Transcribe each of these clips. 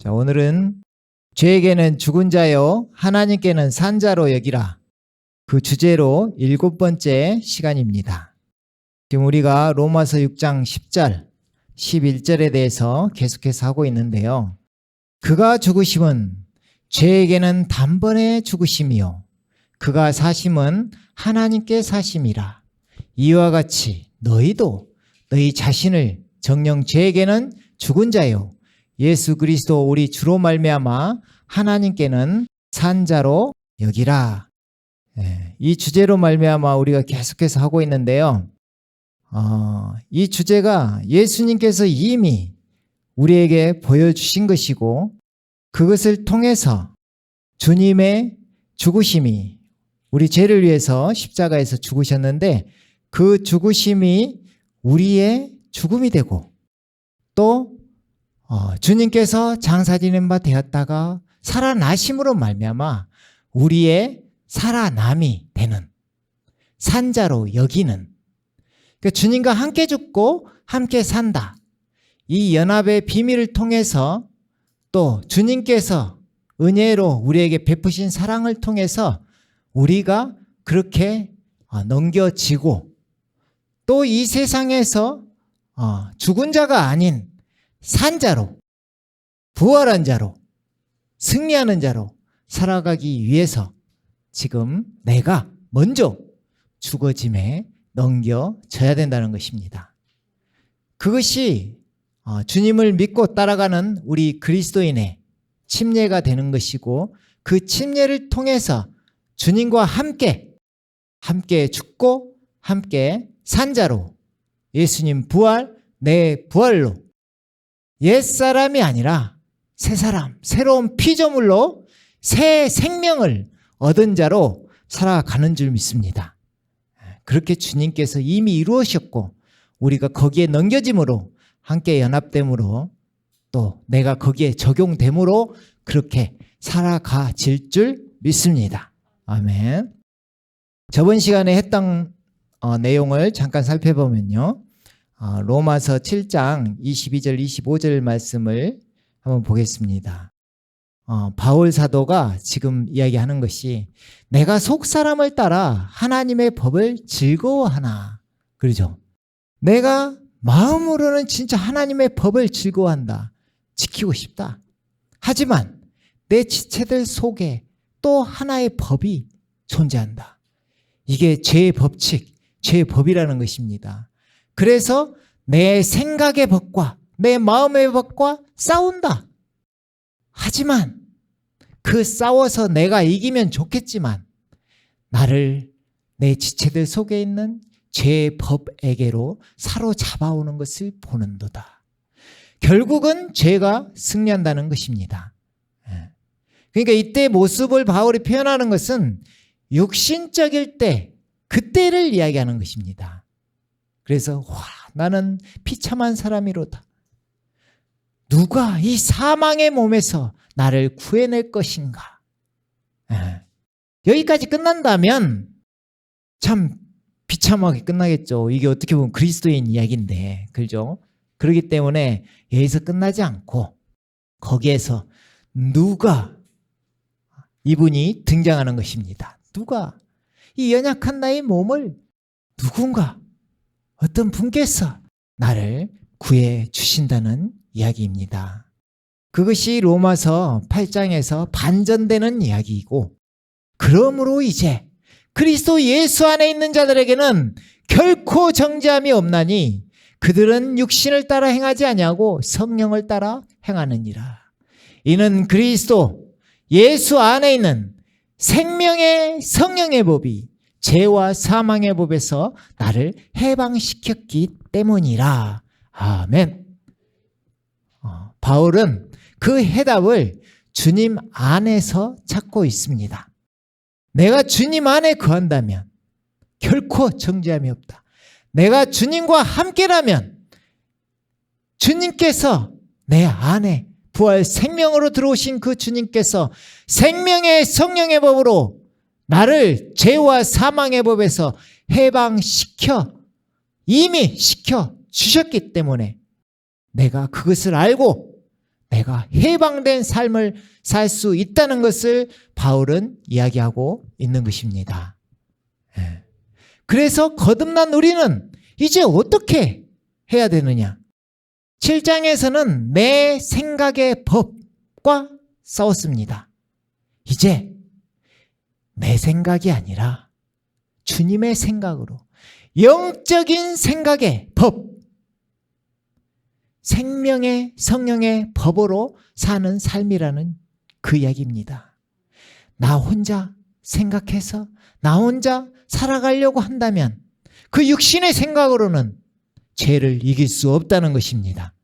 자, 오늘은 죄에게는 죽은 자요 하나님께는 산 자로 여기라, 그 주제로 7번째 시간입니다. 지금 우리가 로마서 6장 10절 11절에 대해서 계속해서 하고 있는데요, 그가 죽으심은 죄에게는 단번에 죽으심이요 그가 사심은 하나님께 사심이라. 이와 같이 너희도 너희 자신을 정녕 죄에게는 죽은 자요 예수 그리스도 우리 주로 말미암아 하나님께는 산 자로 여기라. 이 주제로 말미암아 우리가 계속해서 하고 있는데요, 이 주제가 예수님께서 이미 우리에게 보여주신 것이고, 그것을 통해서 주님의 죽으심이 우리 죄를 위해서 십자가에서 죽으셨는데, 그 죽으심이 우리의 죽음이 되고, 또 주님께서 장사지는 바 되었다가 살아나심으로 말미암아 우리의 살아남이 되는 산자로 여기는, 그러니까 주님과 함께 죽고 함께 산다. 이 연합의 비밀을 통해서, 또 주님께서 은혜로 우리에게 베푸신 사랑을 통해서 우리가 그렇게 넘겨지고, 또 이 세상에서 죽은 자가 아닌 산자로, 부활한 자로, 승리하는 자로 살아가기 위해서 지금 내가 먼저 죽어짐에 넘겨져야 된다는 것입니다. 그것이 주님을 믿고 따라가는 우리 그리스도인의 침례가 되는 것이고, 그 침례를 통해서 주님과 함께 죽고 함께 산 자로, 예수님 부활, 내 부활로 옛사람이 아니라 새사람, 새로운 피조물로 새 생명을 얻은 자로 살아가는 줄 믿습니다. 그렇게 주님께서 이미 이루으셨고, 우리가 거기에 넘겨짐으로, 함께 연합됨으로, 또 내가 거기에 적용됨으로 그렇게 살아가질 줄 믿습니다. 아멘. 저번 시간에 했던 내용을 잠깐 살펴보면요, 로마서 7장 22절 25절 말씀을 한번 보겠습니다. 바울 사도가 지금 이야기하는 것이, 내가 속사람을 따라 하나님의 법을 즐거워하나. 그러죠. 내가 마음으로는 진짜 하나님의 법을 즐거워한다. 지키고 싶다. 하지만 내 지체들 속에 또 하나의 법이 존재한다. 이게 죄의 법칙, 죄의 법이라는 것입니다. 그래서 내 생각의 법과 내 마음의 법과 싸운다. 하지만 그 싸워서 내가 이기면 좋겠지만, 나를 내 지체들 속에 있는 죄의 법에게로 사로잡아오는 것을 보는도다. 결국은 죄가 승리한다는 것입니다. 그러니까 이때 모습을 바울이 표현하는 것은 육신적일 때, 그때를 이야기하는 것입니다. 그래서 나는 비참한 사람이로다. 누가 이 사망의 몸에서 나를 구해낼 것인가. 여기까지 끝난다면 참 비참하게 끝나겠죠. 이게 어떻게 보면 그리스도인 이야기인데, 그렇죠? 그렇기 때문에 여기서 끝나지 않고 거기에서 누가, 이분이 등장하는 것입니다. 누가 이 연약한 나의 몸을, 누군가 어떤 분께서 나를 구해 주신다는 이야기입니다. 그것이 로마서 8장에서 반전되는 이야기이고, 그러므로 이제 그리스도 예수 안에 있는 자들에게는 결코 정죄함이 없나니 그들은 육신을 따라 행하지 아니하고 성령을 따라 행하느니라. 이는 그리스도 예수 안에 있는 생명의 성령의 법이 죄와 사망의 법에서 나를 해방시켰기 때문이라. 아멘. 바울은 그 해답을 주님 안에서 찾고 있습니다. 내가 주님 안에 거한다면 결코 정죄함이 없다. 내가 주님과 함께라면 주님께서 내 안에 부활 생명으로 들어오신 그 주님께서 생명의 성령의 법으로 나를 죄와 사망의 법에서 해방시켜, 이미 시켜 주셨기 때문에 내가 그것을 알고 내가 해방된 삶을 살 수 있다는 것을 바울은 이야기하고 있는 것입니다. 그래서 거듭난 우리는 이제 어떻게 해야 되느냐? 7장에서는 내 생각의 법과 싸웠습니다. 이제 내 생각이 아니라 주님의 생각으로, 영적인 생각의 법, 생명의 성령의 법으로 사는 삶이라는 그 이야기입니다. 나 혼자 생각해서 나 혼자 살아가려고 한다면 그 육신의 생각으로는 죄를 이길 수 없다는 것입니다.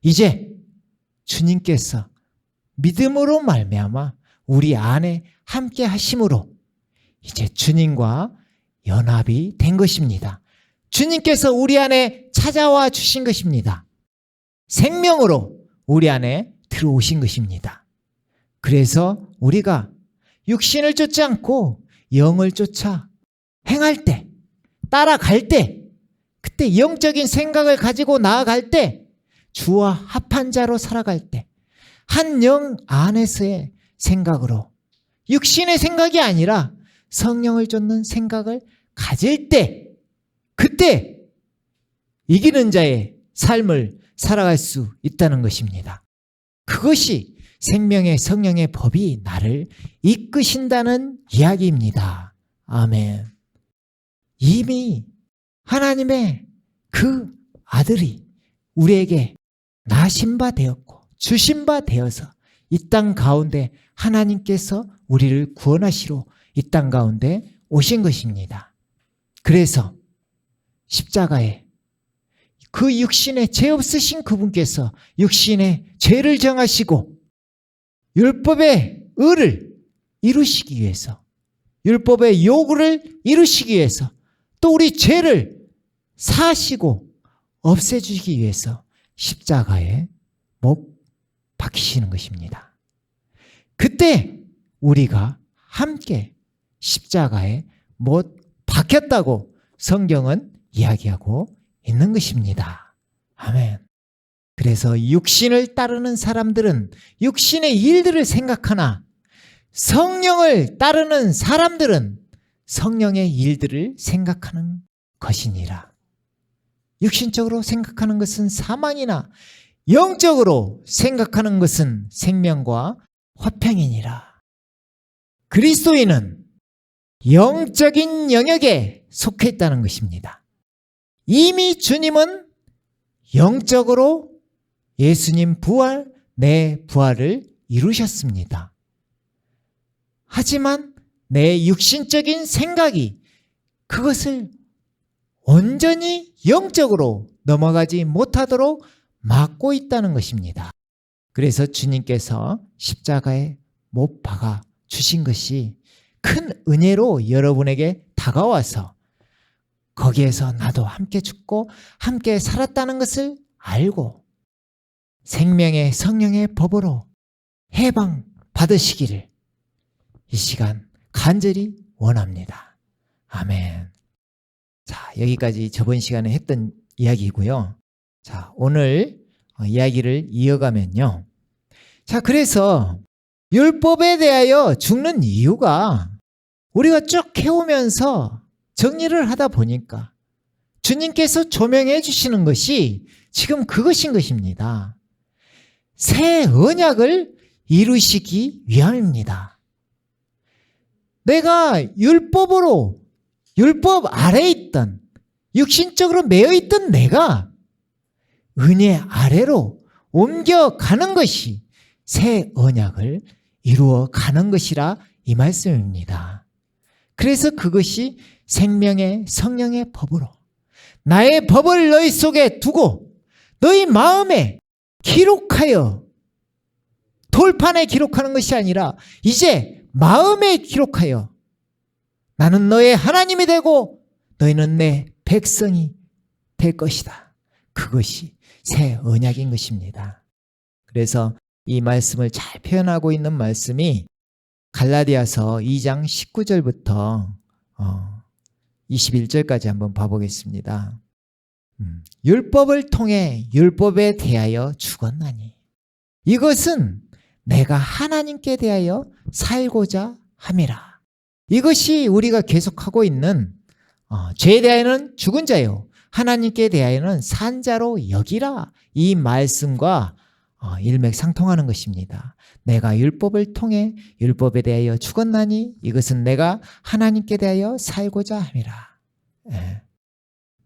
이제 주님께서 믿음으로 말미암아 우리 안에 함께 하심으로 이제 주님과 연합이 된 것입니다. 주님께서 우리 안에 찾아와 주신 것입니다. 생명으로 우리 안에 들어오신 것입니다. 그래서 우리가 육신을 쫓지 않고 영을 쫓아 행할 때, 따라갈 때, 그때 영적인 생각을 가지고 나아갈 때, 주와 합한 자로 살아갈 때, 한 영 안에서의 생각으로, 육신의 생각이 아니라 성령을 쫓는 생각을 가질 때, 그때 이기는 자의 삶을 살아갈 수 있다는 것입니다. 그것이 생명의 성령의 법이 나를 이끄신다는 이야기입니다. 아멘. 이미 하나님의 그 아들이 우리에게 나신 바 되었고 주신 바 되어서 이 땅 가운데 하나님께서 우리를 구원하시러 이 땅 가운데 오신 것입니다. 그래서 십자가에 그 육신에 죄 없으신 그분께서 육신의 죄를 정하시고 율법의 의를 이루시기 위해서, 율법의 요구를 이루시기 위해서, 또 우리 죄를 사하시고 없애주시기 위해서 십자가에 못 박히시는 것입니다. 그때 우리가 함께 십자가에 못 박혔다고 성경은 이야기하고 있는 것입니다. 아멘. 그래서 육신을 따르는 사람들은 육신의 일들을 생각하나 성령을 따르는 사람들은 성령의 일들을 생각하는 것이니라. 육신적으로 생각하는 것은 사망이나 영적으로 생각하는 것은 생명과 화평이니라. 그리스도인은 영적인 영역에 속해 있다는 것입니다. 이미 주님은 영적으로 예수님 부활, 내 부활을 이루셨습니다. 하지만 내 육신적인 생각이 그것을 온전히 영적으로 넘어가지 못하도록 막고 있다는 것입니다. 그래서 주님께서 십자가에 못 박아 주신 것이 큰 은혜로 여러분에게 다가와서 거기에서 나도 함께 죽고 함께 살았다는 것을 알고 생명의 성령의 법으로 해방 받으시기를 이 시간 간절히 원합니다. 아멘. 자, 여기까지 저번 시간에 했던 이야기고요. 자, 오늘 이야기를 이어가면요. 자, 그래서 율법에 대하여 죽는 이유가 우리가 쭉 해오면서 정리를 하다 보니까 주님께서 조명해 주시는 것이 지금 그것인 것입니다. 새 언약을 이루시기 위함입니다. 내가 율법으로, 율법 아래에 있던, 육신적으로 매여 있던 내가 은혜 아래로 옮겨가는 것이 새 언약을 이루어 가는 것이라 이 말씀입니다. 그래서 그것이 생명의 성령의 법으로 나의 법을 너희 속에 두고 너희 마음에 기록하여, 돌판에 기록하는 것이 아니라 이제 마음에 기록하여 나는 너의 하나님이 되고 너희는 내 백성이 될 것이다. 그것이 새 언약인 것입니다. 그래서 이 말씀을 잘 표현하고 있는 말씀이 갈라디아서 2장 19절부터 21절까지 한번 봐보겠습니다. 율법을 통해 율법에 대하여 죽었나니 이것은 내가 하나님께 대하여 살고자 함이라. 이것이 우리가 계속하고 있는 죄에 대하여는 죽은 자요 하나님께 대하여는 산 자로 여기라. 이 말씀과 일맥상통하는 것입니다. 내가 율법을 통해 율법에 대하여 죽었나니 이것은 내가 하나님께 대하여 살고자 함이라. 예.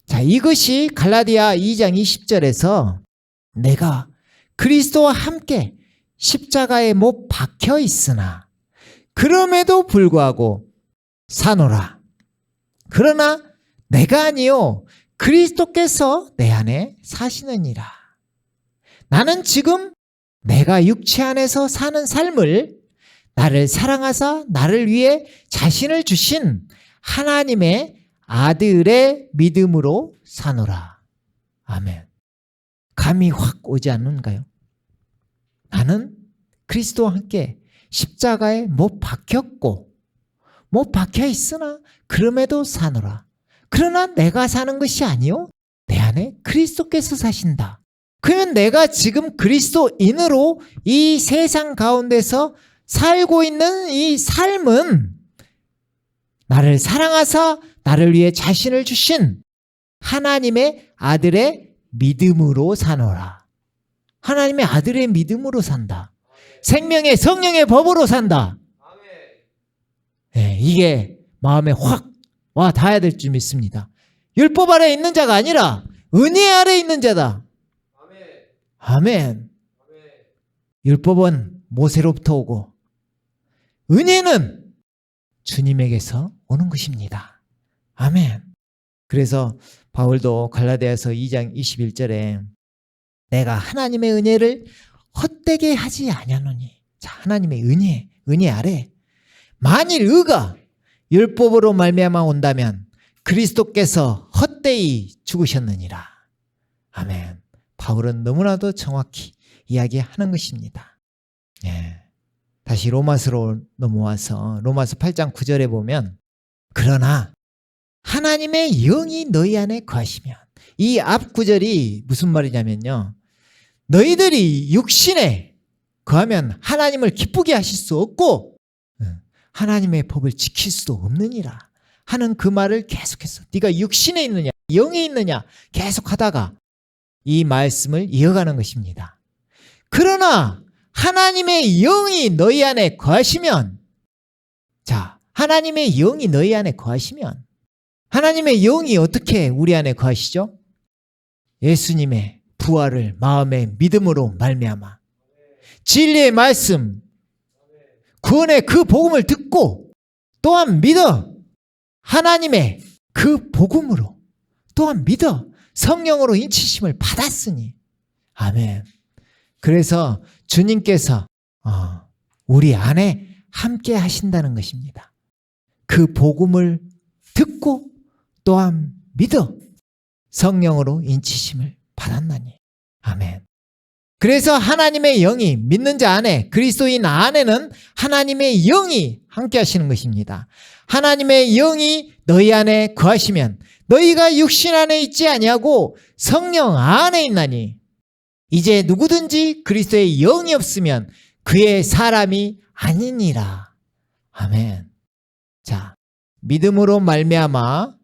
자, 이것이 갈라디아 2장 20절에서 내가 그리스도와 함께 십자가에 못 박혀 있으나 그럼에도 불구하고 사노라. 그러나 내가 아니요 그리스도께서 내 안에 사시느니라. 나는 지금 내가 육체 안에서 사는 삶을 나를 사랑하사 나를 위해 자신을 주신 하나님의 아들의 믿음으로 사노라. 아멘. 감이 확 오지 않는가요? 나는 그리스도와 함께 십자가에 못 박혔고 못 박혀 있으나 그럼에도 사노라. 그러나 내가 사는 것이 아니요 내 안에 그리스도께서 사신다. 그러면 내가 지금 그리스도인으로 이 세상 가운데서 살고 있는 이 삶은 나를 사랑하사 나를 위해 자신을 주신 하나님의 아들의 믿음으로 사노라. 하나님의 아들의 믿음으로 산다. 생명의 성령의 법으로 산다. 네, 이게 마음에 확 와 닿아야 될 줄 믿습니다. 율법 아래 있는 자가 아니라 은혜 아래 있는 자다. 아멘. 율법은 모세로부터 오고 은혜는 주님에게서 오는 것입니다. 아멘. 그래서 바울도 갈라디아서 2장 21절에 내가 하나님의 은혜를 헛되게 하지 아니하노니. 자, 하나님의 은혜 아래 만일 의가 율법으로 말미암아 온다면 그리스도께서 헛되이 죽으셨느니라. 아멘. 바울은 너무나도 정확히 이야기하는 것입니다. 예. 다시 로마서로 넘어와서 로마서 8장 9절에 보면 그러나 하나님의 영이 너희 안에 거하시면, 이 앞 구절이 무슨 말이냐면요, 너희들이 육신에 거하면 하나님을 기쁘게 하실 수 없고 하나님의 법을 지킬 수도 없느니라 하는 그 말을 계속해서 네가 육신에 있느냐 영에 있느냐 계속하다가 이 말씀을 이어가는 것입니다. 그러나 하나님의 영이 너희 안에 거하시면, 자, 하나님의 영이 너희 안에 거하시면, 하나님의 영이 어떻게 우리 안에 거하시죠? 예수님의 부활을 마음의 믿음으로 말미암아 진리의 말씀, 구원의 그 복음을 듣고 또한 믿어 하나님의 그 복음으로 또한 믿어 성령으로 인치심을 받았으니. 아멘. 그래서 주님께서 우리 안에 함께 하신다는 것입니다. 그 복음을 듣고 또한 믿어 성령으로 인치심을 받았나니. 아멘. 그래서 하나님의 영이 믿는 자 안에, 그리스도인 안에는 하나님의 영이 함께 하시는 것입니다. 하나님의 영이 너희 안에 거하시면 너희가 육신 안에 있지 아니하고 성령 안에 있나니 이제 누구든지 그리스도의 영이 없으면 그의 사람이 아니니라. 아멘. 자, 믿음으로 말미암아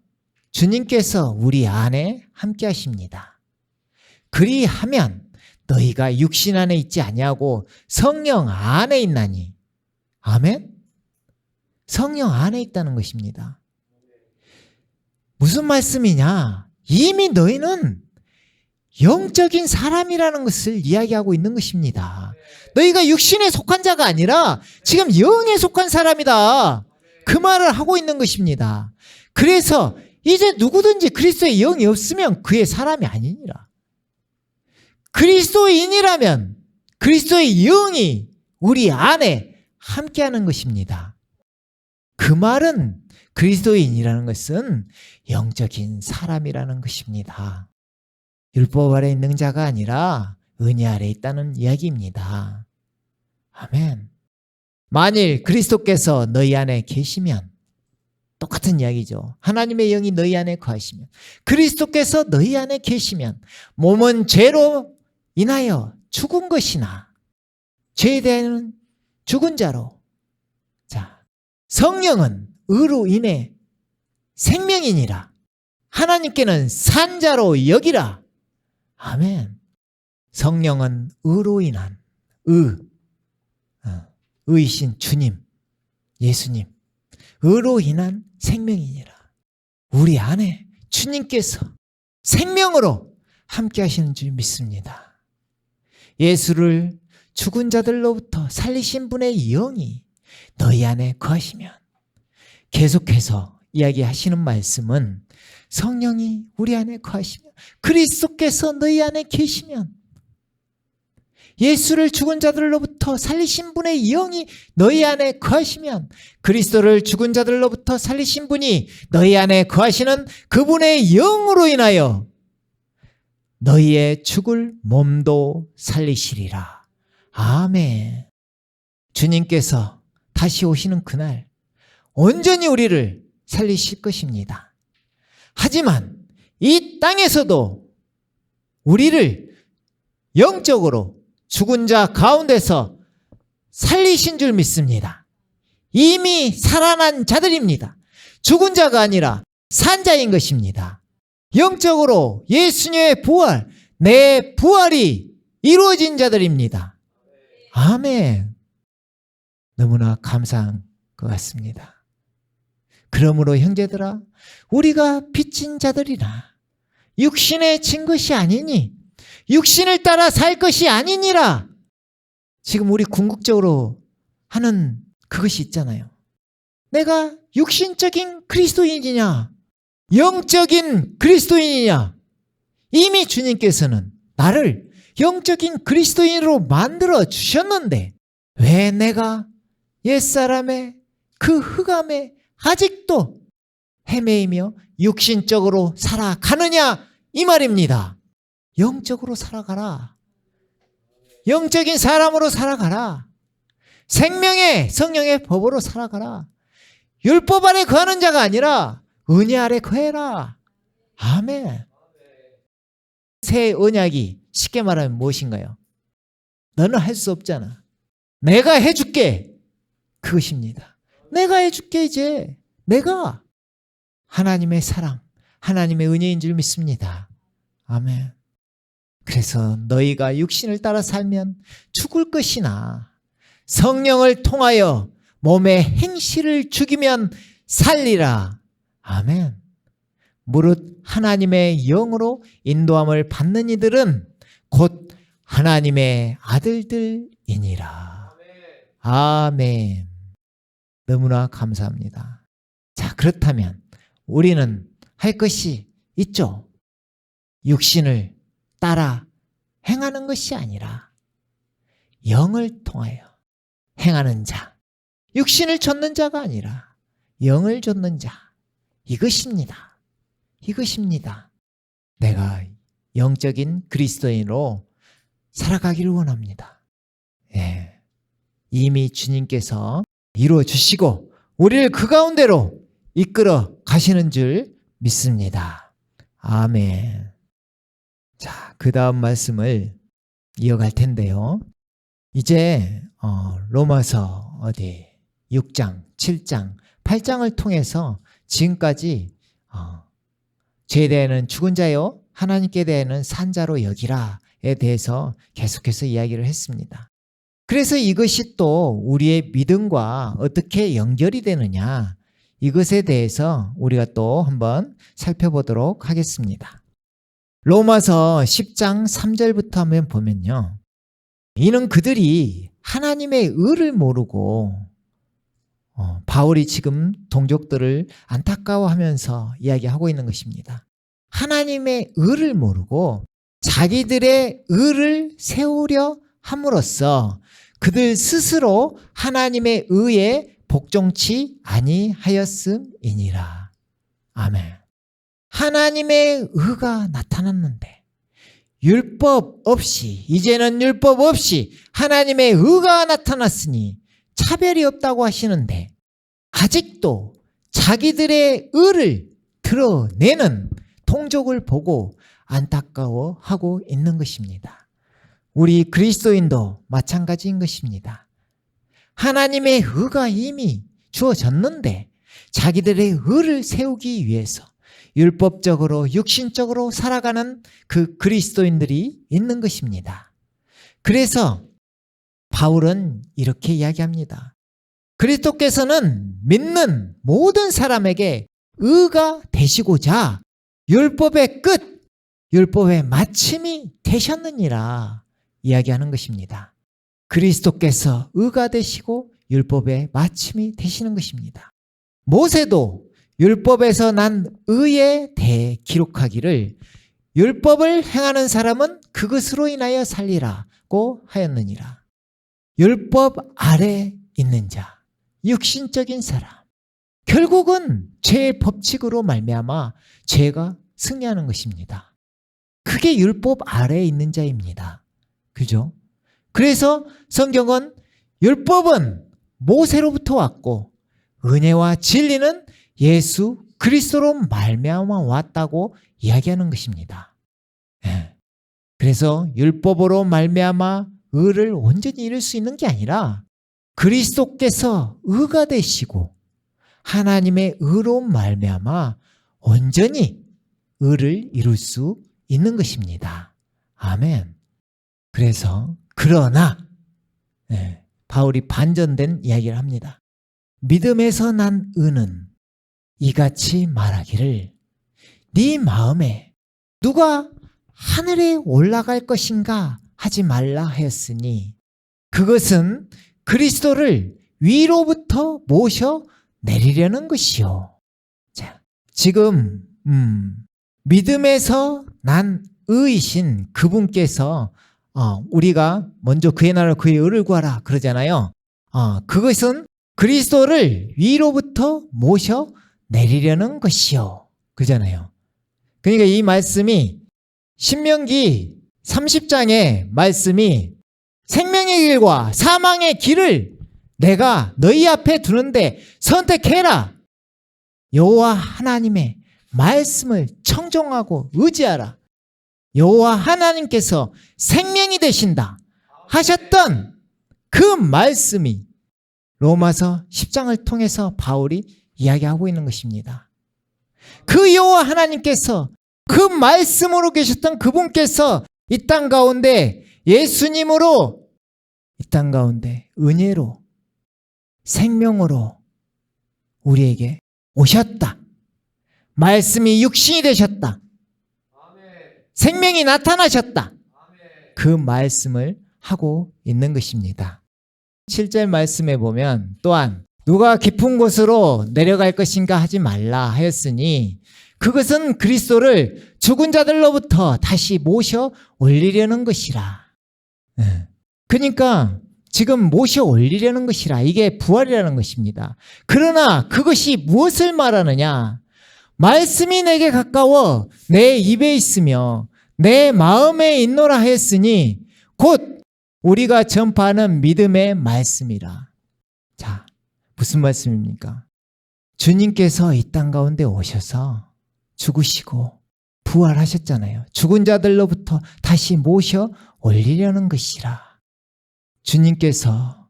주님께서 우리 안에 함께 하십니다. 그리하면 너희가 육신 안에 있지 아니하고 성령 안에 있나니. 아멘. 성령 안에 있다는 것입니다. 무슨 말씀이냐? 이미 너희는 영적인 사람이라는 것을 이야기하고 있는 것입니다. 너희가 육신에 속한 자가 아니라 지금 영에 속한 사람이다. 그 말을 하고 있는 것입니다. 그래서 이제 누구든지 그리스도의 영이 없으면 그의 사람이 아니니라. 그리스도인이라면 그리스도의 영이 우리 안에 함께하는 것입니다. 그 말은 그리스도인이라는 것은 영적인 사람이라는 것입니다. 율법 아래 있는 자가 아니라 은혜 아래 있다는 이야기입니다. 아멘. 만일 그리스도께서 너희 안에 계시면, 똑같은 이야기죠. 하나님의 영이 너희 안에 거하시면, 그리스도께서 너희 안에 계시면 몸은 죄로 인하여 죽은 것이나 죄에 대한 죽은 자로. 자, 성령은 의로 인해 생명이니라. 하나님께는 산 자로 여기라. 아멘. 성령은 의로 인한 의이신 주님, 예수님, 의로 인한 생명이니라. 우리 안에 주님께서 생명으로 함께 하시는 줄 믿습니다. 예수를 죽은 자들로부터 살리신 분의 영이 너희 안에 거하시면, 계속해서 이야기하시는 말씀은 성령이 우리 안에 거하시면, 그리스도께서 너희 안에 계시면, 예수를 죽은 자들로부터 살리신 분의 영이 너희 안에 거하시면, 그리스도를 죽은 자들로부터 살리신 분이 너희 안에 거하시는 그분의 영으로 인하여 너희의 죽을 몸도 살리시리라. 아멘. 주님께서 다시 오시는 그날 온전히 우리를 살리실 것입니다. 하지만 이 땅에서도 우리를 영적으로 죽은 자 가운데서 살리신 줄 믿습니다. 이미 살아난 자들입니다. 죽은 자가 아니라 산 자인 것입니다. 영적으로 예수님의 부활, 내 부활이 이루어진 자들입니다. 아멘. 너무나 감사한 것 같습니다. 그러므로 형제들아, 우리가 빚진 자들이나 육신에 진 것이 아니니 육신을 따라 살 것이 아니니라. 지금 우리 궁극적으로 하는 그것이 있잖아요. 내가 육신적인 그리스도인이냐 영적인 그리스도인이냐. 이미 주님께서는 나를 영적인 그리스도인으로 만들어 주셨는데 왜 내가 옛사람의 그 흑암에 아직도 헤매이며 육신적으로 살아가느냐 이 말입니다. 영적으로 살아가라. 영적인 사람으로 살아가라. 생명의 성령의 법으로 살아가라. 율법 아래 거하는 자가 아니라 은혜 아래 거해라. 아멘. 새 언약이 쉽게 말하면 무엇인가요? 너는 할 수 없잖아. 내가 해줄게. 그것입니다. 내가 해줄게. 이제 내가 하나님의 사랑, 하나님의 은혜인 줄 믿습니다. 아멘. 그래서 너희가 육신을 따라 살면 죽을 것이나 성령을 통하여 몸의 행실을 죽이면 살리라. 아멘. 무릇 하나님의 영으로 인도함을 받는 이들은 곧 하나님의 아들들이니라. 아멘. 너무나 감사합니다. 자, 그렇다면 우리는 할 것이 있죠. 육신을 따라 행하는 것이 아니라 영을 통하여 행하는 자, 육신을 좇는 자가 아니라 영을 좇는 자, 이것입니다. 이것입니다. 내가 영적인 그리스도인으로 살아가기를 원합니다. 예. 이미 주님께서 이루어 주시고 우리를 그 가운데로 이끌어 가시는 줄 믿습니다. 아멘. 자, 그 다음 말씀을 이어갈 텐데요. 이제 로마서 6장, 7장, 8장을 통해서 지금까지 죄에 대해는 죽은 자요 하나님께 대해는 산 자로 여기라에 대해서 계속해서 이야기를 했습니다. 그래서 이것이 또 우리의 믿음과 어떻게 연결이 되느냐, 이것에 대해서 우리가 또 한번 살펴보도록 하겠습니다. 로마서 10장 3절부터 한번 보면요. 이는 그들이 하나님의 의를 모르고, 바울이 지금 동족들을 안타까워하면서 이야기하고 있는 것입니다. 하나님의 의를 모르고 자기들의 의를 세우려 함으로써 그들 스스로 하나님의 의에 복종치 아니하였음이니라. 아멘. 하나님의 의가 나타났는데 율법 없이, 이제는 율법 없이 하나님의 의가 나타났으니 차별이 없다고 하시는데 아직도 자기들의 의를 드러내는 동족을 보고 안타까워하고 있는 것입니다. 우리 그리스도인도 마찬가지인 것입니다. 하나님의 의가 이미 주어졌는데 자기들의 의를 세우기 위해서 율법적으로 육신적으로 살아가는 그 그리스도인들이 있는 것입니다. 그래서 바울은 이렇게 이야기합니다. 그리스도께서는 믿는 모든 사람에게 의가 되시고자 율법의 끝, 율법의 마침이 되셨느니라 이야기하는 것입니다. 그리스도께서 의가 되시고 율법의 마침이 되시는 것입니다. 모세도 율법에서 난 의에 대해 기록하기를 율법을 행하는 사람은 그것으로 인하여 살리라고 하였느니라. 율법 아래 있는 자, 육신적인 사람, 결국은 죄의 법칙으로 말미암아 죄가 승리하는 것입니다. 그게 율법 아래에 있는 자입니다. 그죠? 그래서 성경은 율법은 모세로부터 왔고 은혜와 진리는 예수 그리스도로 말미암아 왔다고 이야기하는 것입니다. 그래서 율법으로 말미암아 의를 온전히 이룰 수 있는 게 아니라 그리스도께서 의가 되시고 하나님의 의로 말미암아 온전히 의를 이룰 수 있는 것입니다. 아멘. 그래서 그러나 바울이 반전된 이야기를 합니다. 믿음에서 난 의는 이같이 말하기를 네 마음에 누가 하늘에 올라갈 것인가 하지 말라 하였으니 그것은 그리스도를 위로부터 모셔 내리려는 것이요. 자, 지금 믿음에서 난 의이신 그분께서 우리가 먼저 그의 나라를 그의 의를 구하라 그러잖아요. 그것은 그리스도를 위로부터 모셔 내리려는 것이요. 그잖아요. 그러니까 이 말씀이 신명기 30장의 말씀이 생명의 길과 사망의 길을 내가 너희 앞에 두는데 선택해라. 여호와 하나님의 말씀을 청종하고 의지하라. 여호와 하나님께서 생명이 되신다 하셨던 그 말씀이 로마서 10장을 통해서 바울이 이야기하고 있는 것입니다. 그 여호와 하나님께서 그 말씀으로 계셨던 그분께서 이 땅 가운데 예수님으로 이 땅 가운데 은혜로 생명으로 우리에게 오셨다. 말씀이 육신이 되셨다. 생명이 나타나셨다. 그 말씀을 하고 있는 것입니다. 7절 말씀에 보면 또한 누가 깊은 곳으로 내려갈 것인가 하지 말라 하였으니 그것은 그리스도를 죽은 자들로부터 다시 모셔 올리려는 것이라. 그러니까 지금 모셔 올리려는 것이라. 이게 부활이라는 것입니다. 그러나 그것이 무엇을 말하느냐? 말씀이 내게 가까워 내 입에 있으며 내 마음에 있노라 하였으니 곧 우리가 전파하는 믿음의 말씀이라. 자, 무슨 말씀입니까? 주님께서 이 땅 가운데 오셔서 죽으시고 부활하셨잖아요. 죽은 자들로부터 다시 모셔 올리려는 것이라. 주님께서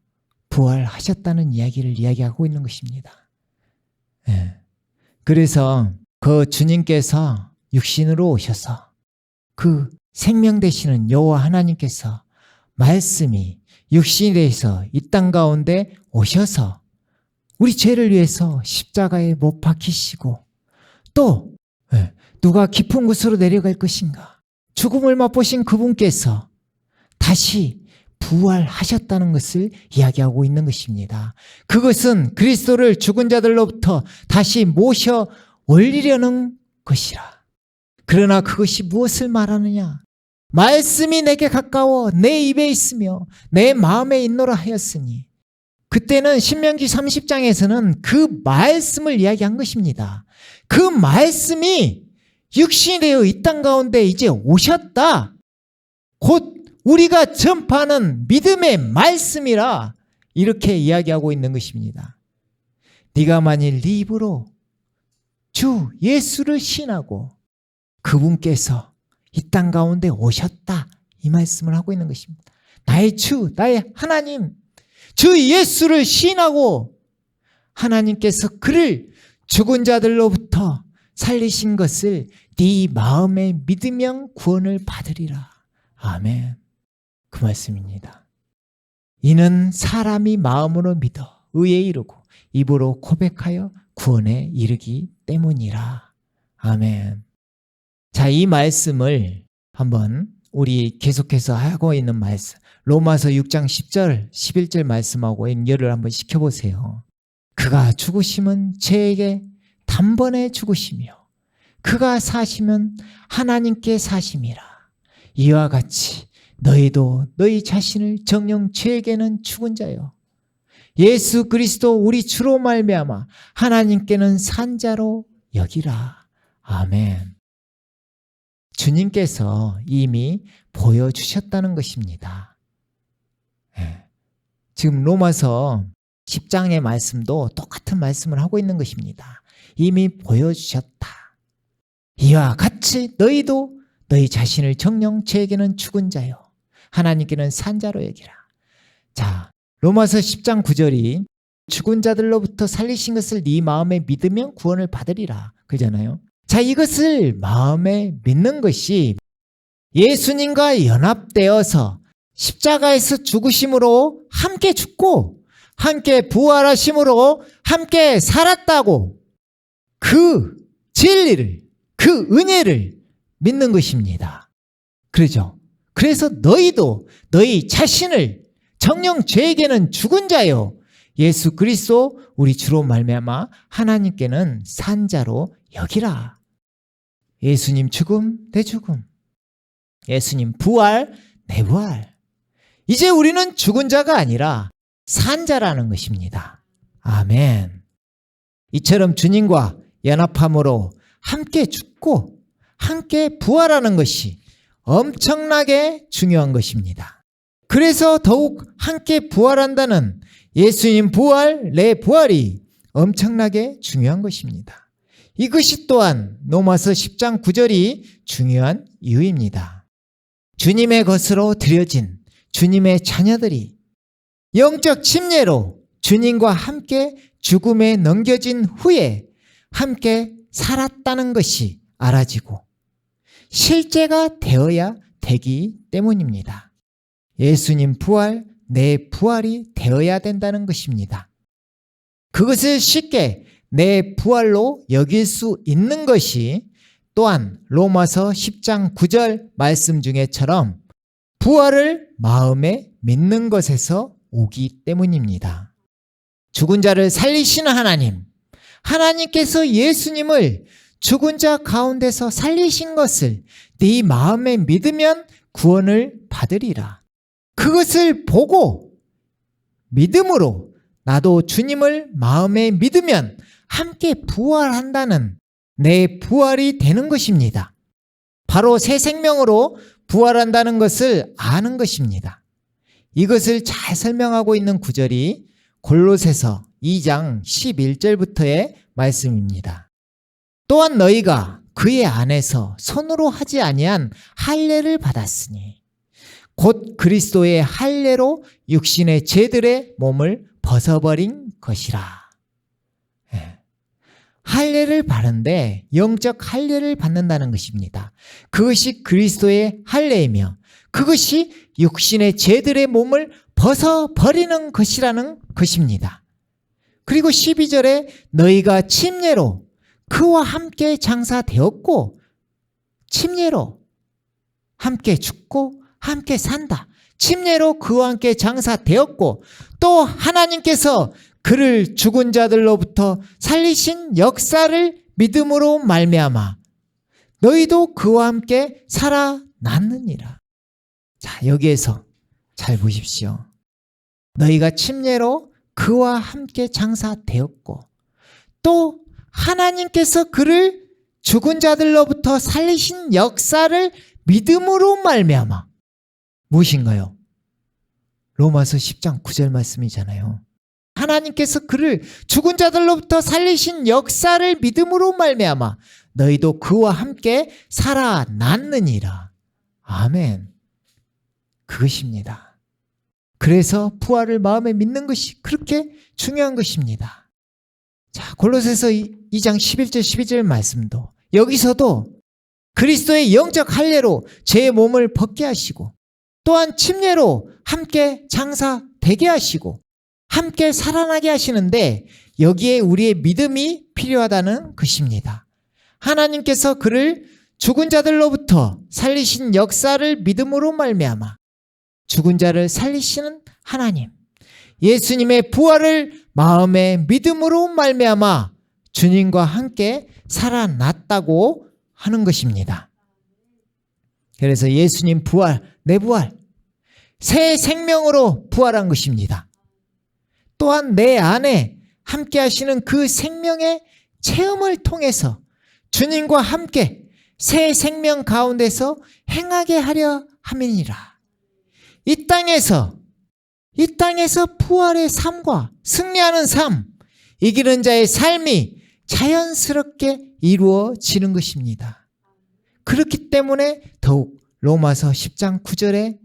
부활하셨다는 이야기를 이야기하고 있는 것입니다. 그래서 그 주님께서 육신으로 오셔서 그 생명 되시는 여호와 하나님께서 말씀이 육신이 되어서 이 땅 가운데 오셔서 우리 죄를 위해서 십자가에 못 박히시고 또 누가 깊은 곳으로 내려갈 것인가? 죽음을 맛보신 그분께서 다시 부활하셨다는 것을 이야기하고 있는 것입니다. 그것은 그리스도를 죽은 자들로부터 다시 모셔 올리려는 것이라. 그러나 그것이 무엇을 말하느냐? 말씀이 내게 가까워 내 입에 있으며 내 마음에 있노라 하였으니 그때는 신명기 30장에서는 그 말씀을 이야기한 것입니다. 그 말씀이 육신이 되어 이 땅 가운데 이제 오셨다. 곧 우리가 전파하는 믿음의 말씀이라 이렇게 이야기하고 있는 것입니다. 네가 만일 네 입으로 주 예수를 신하고 그분께서 이 땅 가운데 오셨다 이 말씀을 하고 있는 것입니다. 나의 주, 나의 하나님, 주 예수를 시인하고 하나님께서 그를 죽은 자들로부터 살리신 것을 네 마음에 믿으면 구원을 받으리라. 아멘. 그 말씀입니다. 이는 사람이 마음으로 믿어 의에 이르고 입으로 고백하여 구원에 이르기 때문이라. 아멘. 자, 이 말씀을 한번 우리 계속해서 하고 있는 말씀, 로마서 6장 10절, 11절 말씀하고 연결을 한번 시켜보세요. 그가 죽으심은 죄에게 단번에 죽으시며 그가 사시면 하나님께 사심이라. 이와 같이 너희도 너희 자신을 정녕 죄에게는 죽은 자요 예수 그리스도 우리 주로 말미암아 하나님께는 산 자로 여기라. 아멘. 주님께서 이미 보여주셨다는 것입니다. 지금 로마서 10장의 말씀도 똑같은 말씀을 하고 있는 것입니다. 이미 보여주셨다. 이와 같이 너희도 너희 자신을 정녕 죄에게는 죽은 자요 하나님께는 산 자로 여기라. 자, 로마서 10장 9절이 죽은 자들로부터 살리신 것을 네 마음에 믿으면 구원을 받으리라 그러잖아요. 자, 이것을 마음에 믿는 것이 예수님과 연합되어서 십자가에서 죽으심으로 함께 죽고 함께 부활하심으로 함께 살았다고 그 진리를, 그 은혜를 믿는 것입니다. 그러죠? 그래서 너희도 너희 자신을 정녕 죄에게는 죽은 자요 예수 그리스도 우리 주로 말미암아 하나님께는 산 자로 여기라. 예수님 죽음, 내 죽음. 예수님 부활, 내 부활. 이제 우리는 죽은 자가 아니라 산 자라는 것입니다. 아멘. 이처럼 주님과 연합함으로 함께 죽고 함께 부활하는 것이 엄청나게 중요한 것입니다. 그래서 더욱 함께 부활한다는 예수님 부활, 내 부활이 엄청나게 중요한 것입니다. 이것이 또한 로마서 10장 9절이 중요한 이유입니다. 주님의 것으로 드려진 주님의 자녀들이 영적 침례로 주님과 함께 죽음에 넘겨진 후에 함께 살았다는 것이 알아지고 실제가 되어야 되기 때문입니다. 예수님 부활, 내 부활이 되어야 된다는 것입니다. 그것을 쉽게 내 부활로 여길 수 있는 것이 또한 로마서 10장 9절 말씀 중에처럼 부활을 마음에 믿는 것에서 오기 때문입니다. 죽은 자를 살리시는 하나님, 하나님께서 예수님을 죽은 자 가운데서 살리신 것을 네 마음에 믿으면 구원을 받으리라. 그것을 보고 믿음으로 나도 주님을 마음에 믿으면 함께 부활한다는 내 부활이 되는 것입니다. 바로 새 생명으로 부활한다는 것을 아는 것입니다. 이것을 잘 설명하고 있는 구절이 골로새서 2장 11절부터의 말씀입니다. 또한 너희가 그의 안에서 손으로 하지 아니한 할례를 받았으니 곧 그리스도의 할례로 육신의 죄들의 몸을 벗어버린 것이라. 할례를 받는데 영적 할례를 받는다는 것입니다. 그것이 그리스도의 할례이며 그것이 육신의 죄들의 몸을 벗어버리는 것이라는 것입니다. 그리고 12절에 너희가 침례로 그와 함께 장사되었고 침례로 함께 죽고 함께 산다. 침례로 그와 함께 장사되었고 또 하나님께서 그를 죽은 자들로부터 살리신 역사를 믿음으로 말미암아 너희도 그와 함께 살아났느니라. 자, 여기에서 잘 보십시오. 너희가 침례로 그와 함께 장사되었고 또 하나님께서 그를 죽은 자들로부터 살리신 역사를 믿음으로 말미암아 무엇인가요? 로마서 10장 9절 말씀이잖아요. 하나님께서 그를 죽은 자들로부터 살리신 역사를 믿음으로 말미암아 너희도 그와 함께 살아났느니라. 아멘. 그것입니다. 그래서 부활을 마음에 믿는 것이 그렇게 중요한 것입니다. 자, 골로새서 2장 11절 12절 말씀도 여기서도 그리스도의 영적 할례로 제 몸을 벗게 하시고 또한 침례로 함께 장사되게 하시고 함께 살아나게 하시는데 여기에 우리의 믿음이 필요하다는 것입니다. 하나님께서 그를 죽은 자들로부터 살리신 역사를 믿음으로 말미암아 죽은 자를 살리시는 하나님, 예수님의 부활을 마음의 믿음으로 말미암아 주님과 함께 살아났다고 하는 것입니다. 그래서 예수님 부활, 내 부활, 새 생명으로 부활한 것입니다. 또한 내 안에 함께 하시는 그 생명의 체험을 통해서 주님과 함께 새 생명 가운데서 행하게 하려 함이니라. 이 땅에서 부활의 삶과 승리하는 삶, 이기는 자의 삶이 자연스럽게 이루어지는 것입니다. 그렇기 때문에 더욱 로마서 10장 9절에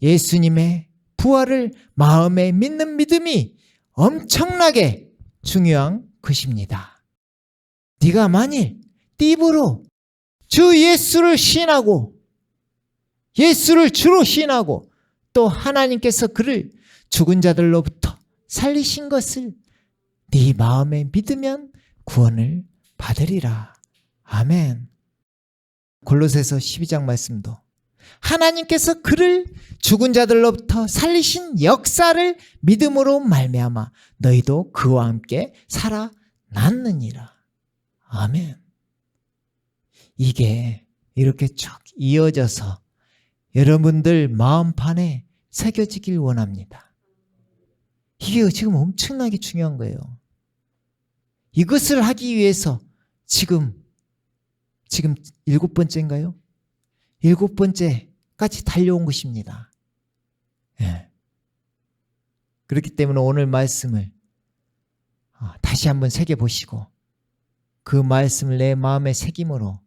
예수님의 부활을 마음에 믿는 믿음이 엄청나게 중요한 것입니다. 네가 만일 띠부로 주 예수를 시인하고 예수를 주로 시인하고 또 하나님께서 그를 죽은 자들로부터 살리신 것을 네 마음에 믿으면 구원을 받으리라. 아멘. 골로새서 12장 말씀도 하나님께서 그를 죽은 자들로부터 살리신 역사를 믿음으로 말미암아 너희도 그와 함께 살아났느니라. 아멘. 이게 이렇게 쭉 이어져서 여러분들 마음판에 새겨지길 원합니다. 이게 지금 엄청나게 중요한 거예요. 이것을 하기 위해서 지금 7번째인가요? 7번째까지 달려온 것입니다. 예. 그렇기 때문에 오늘 말씀을 다시 한번 새겨보시고 그 말씀을 내 마음에 새김으로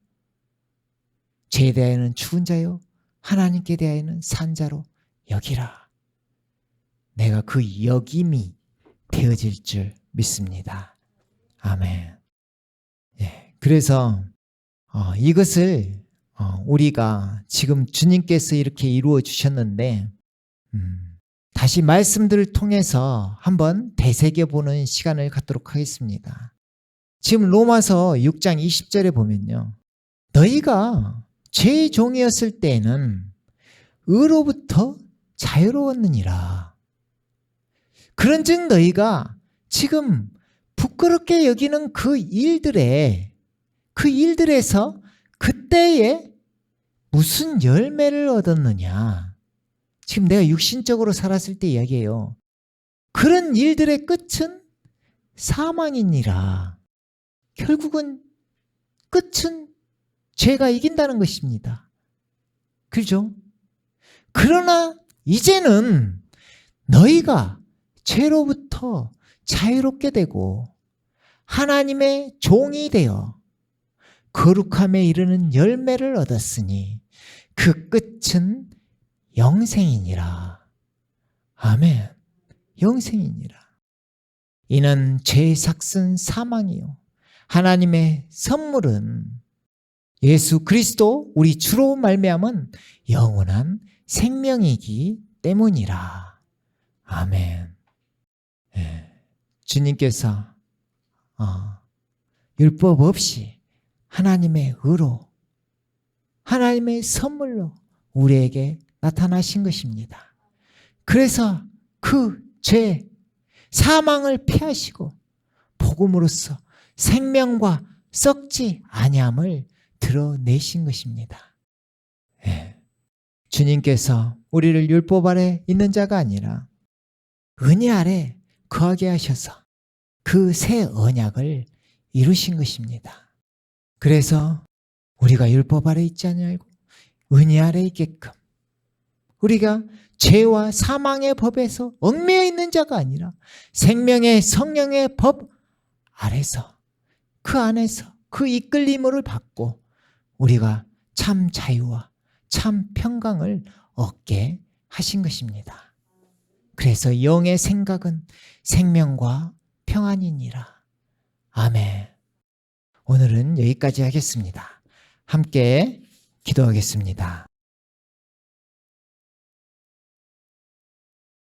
죄에 대하여는 죽은 자요 하나님께 대하여는 산 자로 여기라. 내가 그 여김이 되어질 줄 믿습니다. 아멘. 예. 그래서 이것을 우리가 지금 주님께서 이렇게 이루어 주셨는데 다시 말씀들을 통해서 한번 되새겨보는 시간을 갖도록 하겠습니다. 지금 로마서 6장 20절에 보면요. 너희가 죄의 종이었을 때에는 의로부터 자유로웠느니라. 그런즉 너희가 지금 부끄럽게 여기는 그 일들에서 그때에 무슨 열매를 얻었느냐. 지금 내가 육신적으로 살았을 때 이야기해요. 그런 일들의 끝은 사망이니라. 결국은 끝은 죄가 이긴다는 것입니다. 그렇죠? 그러나 이제는 너희가 죄로부터 자유롭게 되고 하나님의 종이 되어 거룩함에 이르는 열매를 얻었으니 그 끝은 영생이니라. 아멘. 영생이니라. 이는 죄의 삭은 사망이요 하나님의 선물은 예수 그리스도 우리 주로 말미암은 영원한 생명이기 때문이라. 아멘. 예. 주님께서 율법 없이 하나님의 의로 하나님의 선물로 우리에게 나타나신 것입니다. 그래서 그 죄, 사망을 피하시고 복음으로써 생명과 썩지 아니함을 드러내신 것입니다. 예. 주님께서 우리를 율법 아래 있는 자가 아니라 은혜 아래 거하게 하셔서 그 새 언약을 이루신 것입니다. 그래서 우리가 율법 아래 있지 아니하고 은혜 아래 있게끔 우리가 죄와 사망의 법에서 얽매여 있는 자가 아니라 생명의 성령의 법 아래서 그 안에서 그 이끌림을 받고 우리가 참 자유와 참 평강을 얻게 하신 것입니다. 그래서 영의 생각은 생명과 평안이니라. 아멘. 오늘은 여기까지 하겠습니다. 함께 기도하겠습니다.